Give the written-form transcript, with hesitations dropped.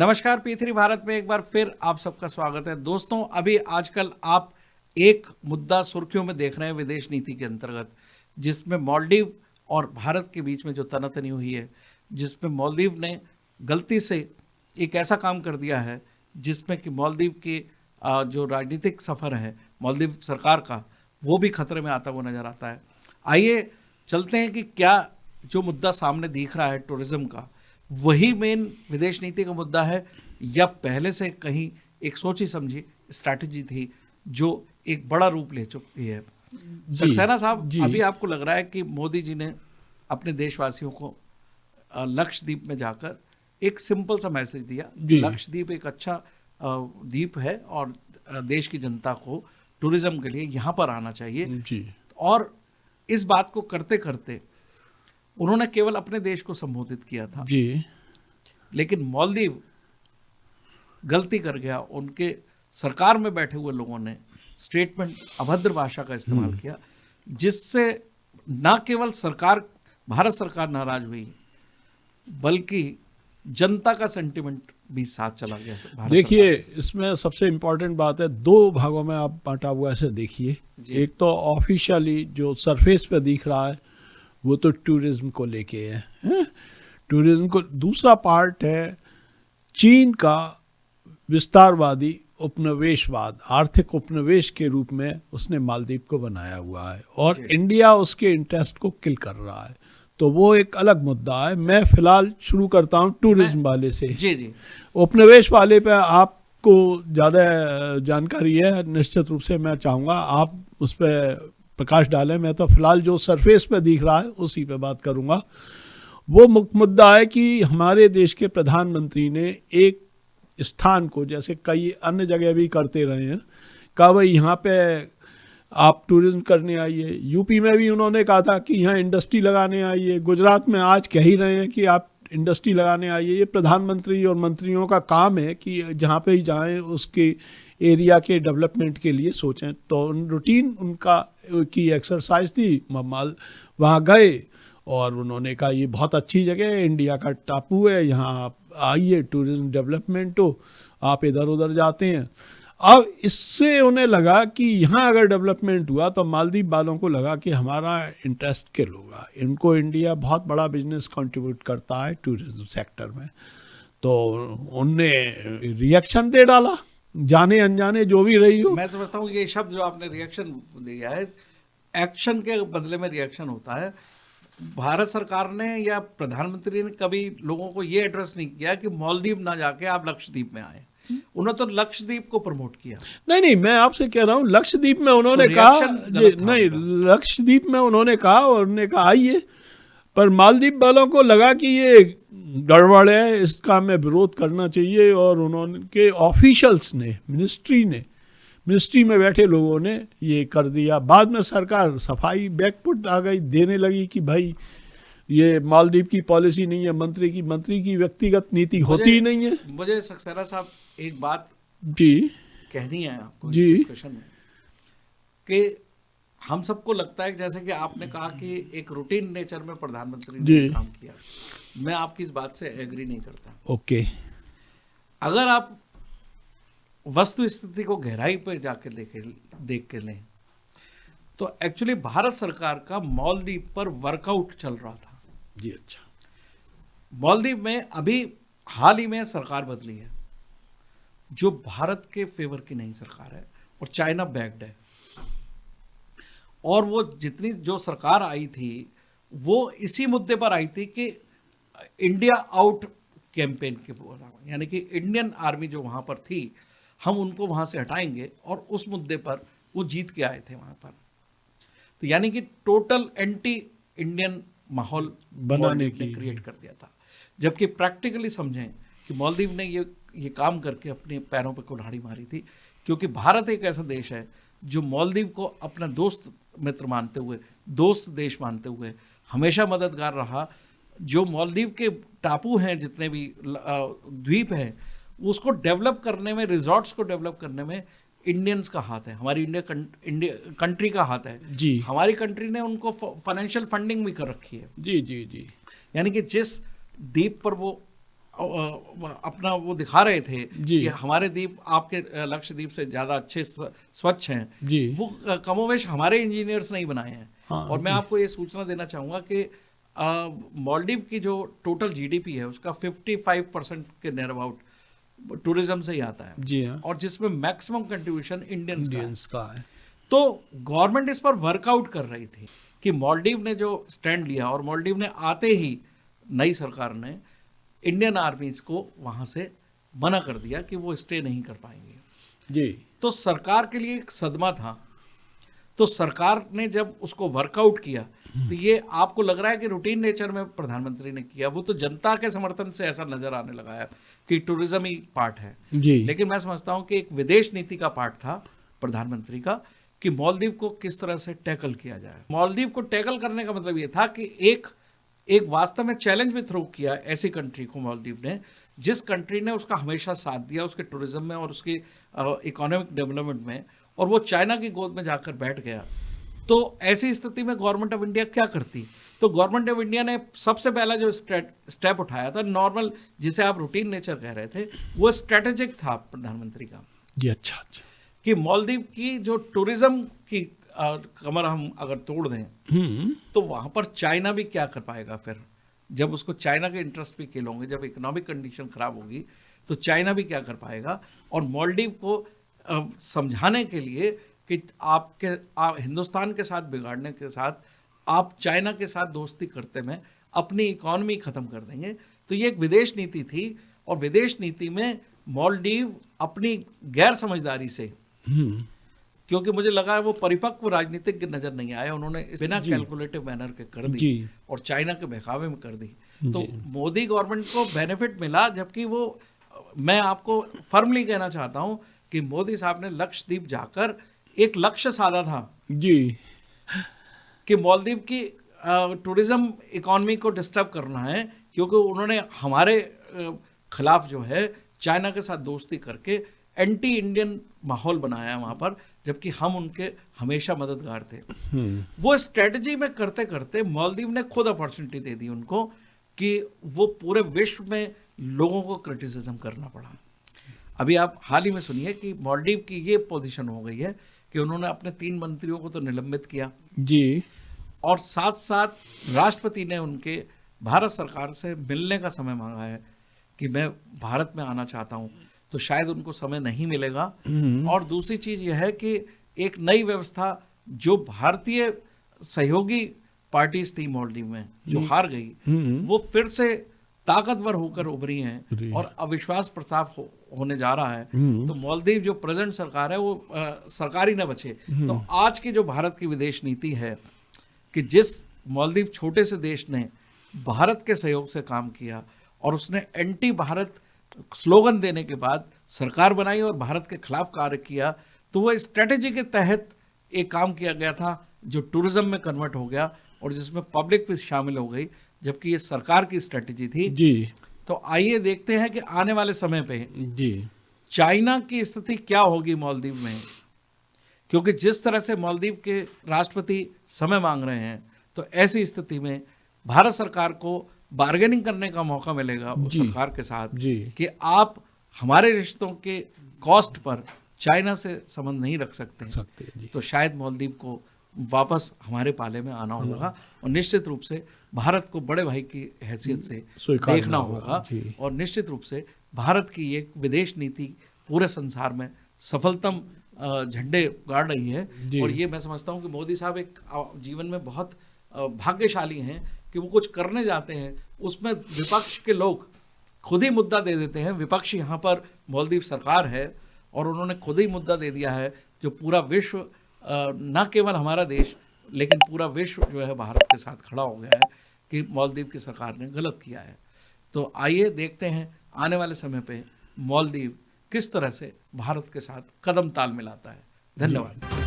नमस्कार, P3 भारत में एक बार फिर आप सबका स्वागत है। दोस्तों, अभी आजकल आप एक मुद्दा सुर्खियों में देख रहे हैं विदेश नीति के अंतर्गत, जिसमें मालदीव और भारत के बीच में जो तनातनी हुई है, जिसमें मालदीव ने गलती से एक ऐसा काम कर दिया है जिसमें कि मालदीव के जो राजनीतिक सफ़र है मालदीव सरकार का, वो भी खतरे में आता हुआ नजर आता है। आइए चलते हैं कि क्या जो मुद्दा सामने दिख रहा है टूरिज्म का, वही मेन विदेश नीति का मुद्दा है या पहले से कहीं एक सोची समझी स्ट्रैटेजी थी जो एक बड़ा रूप ले चुकी है। सक्सेना साहब, अभी आपको लग रहा है कि मोदी जी ने अपने देशवासियों को लक्षद्वीप में जाकर एक सिंपल सा मैसेज दिया। लक्षद्वीप एक अच्छा द्वीप है और देश की जनता को टूरिज्म के लिए यहाँ पर आना चाहिए जी। और इस बात को करते करते उन्होंने केवल अपने देश को संबोधित किया था जी, लेकिन मालदीव गलती कर गया। उनके सरकार में बैठे हुए लोगों ने स्टेटमेंट अभद्र भाषा का इस्तेमाल किया, जिससे न केवल सरकार, भारत सरकार नाराज हुई, बल्कि जनता का सेंटिमेंट भी साथ चला गया। देखिए, इसमें सबसे इम्पोर्टेंट बात है, दो भागों में आप बांटा हुआ ऐसे देखिए। एक तो ऑफिशियली जो सरफेस पे दिख रहा है वो तो टूरिज्म को लेके है, टूरिज्म को। दूसरा पार्ट है चीन का विस्तारवादी उपनिवेशवाद, आर्थिक उपनिवेश के रूप में उसने मालदीव को बनाया हुआ है और इंडिया उसके इंटरेस्ट को किल कर रहा है, तो वो एक अलग मुद्दा है। मैं फिलहाल शुरू करता हूँ टूरिज्म वाले से। जी। उपनिवेश वाले पे आपको ज़्यादा जानकारी है, निश्चित रूप से मैं चाहूँगा आप उस पर प्रकाश डालें। मैं तो फिलहाल जो सरफेस पे दिख रहा है उसी पे बात करूँगा। वो मुद्दा है कि हमारे देश के प्रधानमंत्री ने एक स्थान को, जैसे कई अन्य जगह भी करते रहे हैं, कहा भाई यहाँ पे आप टूरिज्म करने आइए। यूपी में भी उन्होंने कहा था कि यहाँ इंडस्ट्री लगाने आइए। गुजरात में आज कह ही रहे हैं कि आप इंडस्ट्री लगाने आइए। ये प्रधानमंत्री और मंत्रियों का काम है कि जहाँ पे ही जाएं उसके एरिया के डेवलपमेंट के लिए सोचें। तो रूटीन उनका की एक्सरसाइज थी। वहाँ गए और उन्होंने कहा ये बहुत अच्छी जगह है, इंडिया का टापू है, यहाँ आप आइए, टूरिज्म डेवलपमेंट हो। आप इधर उधर जाते हैं। अब इससे उन्हें लगा कि यहाँ अगर डेवलपमेंट हुआ तो मालदीव वालों को लगा कि हमारा इंटरेस्ट किल होगा। इनको इंडिया बहुत बड़ा बिजनेस कंट्रीब्यूट करता है टूरिज्म सेक्टर में, तो उनने रिएक्शन दे डाला, जाने अनजाने जो भी रही हो। मैं समझता हूँ ये शब्द जो आपने रिएक्शन दिया है, एक्शन के बदले में रिएक्शन होता है। भारत सरकार ने या प्रधानमंत्री ने कभी लोगों को ये एड्रेस नहीं किया कि मालदीव ना जाके आप लक्षद्वीप में आए। उन्होंने तो लक्षद्वीप को प्रमोट किया। नहीं, मैं आपसे कह रहा हूँ लक्षद्वीप में उन्होंने कहा नहीं, लक्षद्वीप में उन्होंने कहा और उन्होंने कहा आइए, पर मालदीव वालों को लगा कि ये गड़बड़ है, इसका हमें विरोध करना चाहिए। और उन्होंने ऑफिशियल्स ने, मिनिस्ट्री में बैठे लोगों ने ये कर दिया। बाद में सरकार सफाई बैकफुट आ गई, देने लगी कि भाई ये मालदीव की पॉलिसी नहीं है, मंत्री की व्यक्तिगत नीति होती ही नहीं है। मुझे सक्सेना साहब एक बात जी कहनी है आपको इस डिस्कशन में कि हम सबको लगता है, जैसे कि आपने कहा कि एक रूटीन नेचर में प्रधानमंत्री ने काम किया। मैं आपकी इस बात से एग्री नहीं करता। ओके, अगर आप वस्तु स्थिति को गहराई पर जाके देख के लें तो एक्चुअली भारत सरकार का मालदीव पर वर्कआउट चल रहा था जी। अच्छा, मालदीव में अभी हाल ही में सरकार बदली है जो भारत के फेवर की नहीं सरकार है और चाइना बैक्ड है। और वो जितनी जो सरकार आई थी वो इसी मुद्दे पर आई थी कि इंडिया आउट कैंपेन के, यानी कि इंडियन आर्मी जो वहाँ पर थी हम उनको वहाँ से हटाएंगे, और उस मुद्दे पर वो जीत के आए थे वहाँ पर। तो यानी कि टोटल एंटी इंडियन माहौल बनाने की क्रिएट कर दिया था। जबकि प्रैक्टिकली समझें कि मालदीव ने ये काम करके अपने पैरों पर कुल्हाड़ी मारी थी, क्योंकि भारत एक ऐसा देश है जो मालदीव को अपना दोस्त मित्र मानते हुए, दोस्त देश मानते हुए हमेशा मददगार रहा। जो मालदीव के टापू हैं, जितने भी द्वीप हैं, उसको डेवलप करने में, रिजॉर्ट्स को डेवलप करने में इंडियंस का हाथ है, हमारी इंडिया कंट्री का हाथ है जी। हमारी कंट्री ने उनको फाइनेंशियल फंडिंग भी कर रखी है जी। यानी कि जिस द्वीप पर वो अपना वो दिखा रहे थे जी। कि हमारे द्वीप आपके लक्षद्वीप से ज़्यादा अच्छे स्वच्छ हैं, जी। वो कमोवेश हमारे इंजीनियर्स नहीं बनाए हैं। हाँ, और मैं आपको ये सूचना देना चाहूँगा कि मालदीव की जो टोटल जीडीपी है उसका 55% के नियर अबाउट टूरिज्म से ही आता है। जी हाँ, और जिसमें मैक्सिमम कंट्रीब्यूशन इंडियंस का है। तो गवर्नमेंट इस पर वर्कआउट कर रही थी कि मालदीव ने जो स्टैंड लिया, और मालदीव ने आते ही नई सरकार ने इंडियन आर्मीज को वहां से मना कर दिया कि वो स्टे नहीं कर पाएंगे। जी। तो सरकार के लिए एक सदमा था। तो सरकार ने जब उसको वर्कआउट किया तो ये आपको लग रहा है कि रूटीन नेचर में प्रधानमंत्री ने किया, वो तो जनता के समर्थन से ऐसा नजर आने लगा है कि टूरिज्म ही पार्ट है। जी। लेकिन मैं समझता हूं कि एक विदेश नीति का पार्ट था प्रधानमंत्री का कि मालदीव को किस तरह से टैकल किया जाए। मालदीव को टैकल करने का मतलब ये था कि एक वास्तव में चैलेंज भी थ्रो किया ऐसी कंट्री को मालदीव ने, जिस कंट्री ने उसका हमेशा साथ दिया उसके टूरिज्म में और उसकी इकोनॉमिक डेवलपमेंट में, और वो चाइना की गोद में जाकर बैठ गया। तो ऐसी स्थिति में गवर्नमेंट ऑफ इंडिया क्या करती? तो गवर्नमेंट ऑफ इंडिया ने सबसे पहला जो स्टेप उठाया था, नॉर्मल जिसे आप रूटीन नेचर कह रहे थे, वो स्ट्रेटेजिक था प्रधानमंत्री का। जी। अच्छा अच्छा। कि मालदीव की जो टूरिज्म की कमर हम अगर तोड़ दें तो वहां पर चाइना भी क्या कर पाएगा फिर, जब उसको चाइना के इंटरेस्ट भी किल होंगे, जब इकोनॉमिक कंडीशन खराब होगी तो चाइना भी क्या कर पाएगा। और मालदीव को समझाने के लिए कि आप हिंदुस्तान के साथ बिगाड़ने के साथ आप चाइना के साथ दोस्ती करते में अपनी इकोनॉमी खत्म कर देंगे। तो ये एक विदेश नीति थी, और विदेश नीति में मालदीव अपनी गैर समझदारी से, क्योंकि मुझे लगा है वो परिपक्व राजनीतिक नजर नहीं आया, उन्होंने बिना कैलकुलेटिव मैनर के कर दी और चाइना के बहकावे में कर दी। तो मोदी गवर्नमेंट को बेनिफिट मिला, जबकि वो, मैं आपको फर्मली कहना चाहता हूं कि मोदी साहब ने लक्षद्वीप जाकर एक लक्ष्य साधा था जी कि मालदीव की टूरिज्म इकोनॉमी को डिस्टर्ब करना है, क्योंकि उन्होंने हमारे खिलाफ जो है चाइना के साथ दोस्ती करके एंटी इंडियन माहौल बनाया वहां पर, जबकि हम उनके हमेशा मददगार थे। वो स्ट्रेटजी में करते करते मालदीव ने खुद अपॉर्चुनिटी दे दी उनको कि वो पूरे विश्व में लोगों को क्रिटिसिज्म करना पड़ा। अभी आप हाल ही में सुनिए कि मालदीव की ये पोजीशन हो गई है कि उन्होंने अपने 3 मंत्रियों को तो निलंबित किया जी, और साथ साथ राष्ट्रपति ने उनके भारत सरकार से मिलने का समय मांगा है कि मैं भारत में आना चाहता हूं, तो शायद उनको समय नहीं मिलेगा। और दूसरी चीज यह है कि एक नई व्यवस्था, जो भारतीय सहयोगी पार्टीज थी मालदीव में जो हार गई, वो फिर से ताकतवर होकर उभरी हैं और अविश्वास प्रस्ताव होने जा रहा है। तो मालदीव जो प्रेजेंट सरकार है वो सरकार ही न बचे। तो आज की जो भारत की विदेश नीति है कि जिस मालदीव छोटे से देश ने भारत के सहयोग से काम किया और उसने एंटी भारत स्लोगन देने के बाद सरकार बनाई और भारत के खिलाफ कार्य किया, तो वो स्ट्रेटेजी के तहत एक काम किया गया था जो टूरिज्म में कन्वर्ट हो गया और जिसमें पब्लिक भी शामिल हो गई, जबकि ये सरकार की स्ट्रेटेजी थी जी। तो आइए देखते हैं कि आने वाले समय पे जी चाइना की स्थिति क्या होगी मालदीव में, क्योंकि जिस तरह से मालदीव के राष्ट्रपति समय मांग रहे हैं, तो ऐसी स्थिति में भारत सरकार को बार्गेनिंग करने का मौका मिलेगा उस सरकार के साथ कि आप हमारे रिश्तों के कॉस्ट पर चाइना से संबंध नहीं रख सकते तो शायद मालदीव को वापस हमारे पाले में आना होगा और निश्चित रूप से भारत को बड़े भाई की हैसियत से देखना होगा और निश्चित रूप से भारत की एक विदेश नीति पूरे संसार में सफलतम झंडे गाड़ रही है। और ये मैं समझता हूँ कि मोदी साहब एक जीवन में बहुत भाग्यशाली हैं कि वो कुछ करने जाते हैं उसमें विपक्ष के लोग खुद ही मुद्दा दे देते हैं। विपक्ष यहाँ पर मालदीव सरकार है और उन्होंने खुद ही मुद्दा दे दिया है, जो पूरा विश्व न केवल हमारा देश लेकिन पूरा विश्व जो है भारत के साथ खड़ा हो गया है कि मालदीव की सरकार ने गलत किया है। तो आइए देखते हैं आने वाले समय पे मालदीव किस तरह से भारत के साथ कदम ताल मिलाता है। धन्यवाद।